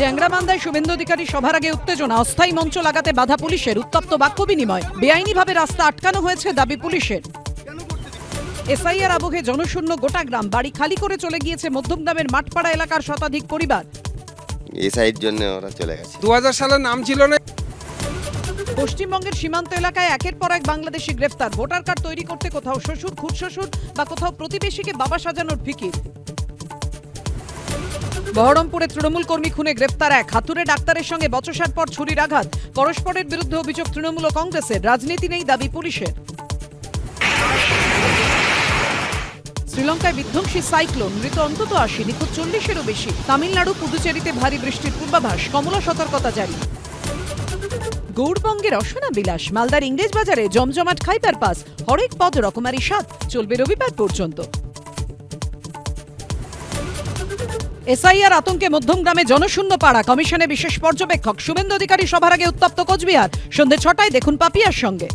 চ্যাংড়াবান্ধায় শুভেন্দু অধিকারী সভার আগে উত্তেজনা, অস্থায়ী মঞ্চ লাগাতে বাধা পুলিশের, উত্তপ্ত বাক্য বিনিময়, বেআইনিভাবে রাস্তা আটকানো হয়েছে দাবি পুলিশের। এসআইআর আবহে জনশূন্য গোটা গ্রাম, বাড়ি খালি করে চলে গিয়েছে মধ্যমগ্রামের মাঠপাড়া এলাকার শতাধিক পরিবার। এসআইয়ের জন্য ওরা চলে গেছে। 2000 সালে নাম ছিল না। পশ্চিমবঙ্গের সীমান্ত এলাকায় একের পর এক বাংলাদেশি গ্রেফতার, ভোটার কার্ড তৈরি করতে কোথাও শ্বশুর, খুড়শ্বশুর বা কোথাও প্রতিবেশীকে বাবা সাজানোর ফিকির। বহরমপুরে তৃণমূল কর্মী খুনে গ্রেফতার এক, হাতুড়ে ডাক্তারের সঙ্গে বচসার পর ছুরির আঘাত, পরস্পরের বিরুদ্ধে অভিযোগ তৃণমূল ও কংগ্রেসের, রাজনীতি নেই দাবি পুলিশের। শ্রীলঙ্কায় বিধ্বংসী সাইক্লোন, মৃত অন্তত 80, নিখোঁজ 40-এরও বেশি। তামিলনাড়ু, পুদুচেরিতে ভারী বৃষ্টির পূর্বাভাস, কমলা সতর্কতা জারি। গৌড়বঙ্গের অসনা বিলাস, মালদার ইংরেজ বাজারে জমজমাট খাইবার পাস, হরেক পদ রকমারি স্বাদ, চলবে রবিবার পর্যন্ত। এসআইআর আতঙ্কে মধ্যমগ্রামে জনশূন্য পাড়া, কমিশনে বিশেষ পর্যবেক্ষক। শুভেন্দু অধিকারী সভার আগে উত্তপ্ত কোচবিহার, সন্ধ্যে 6টায় দেখুন পাপিয়ার সঙ্গে।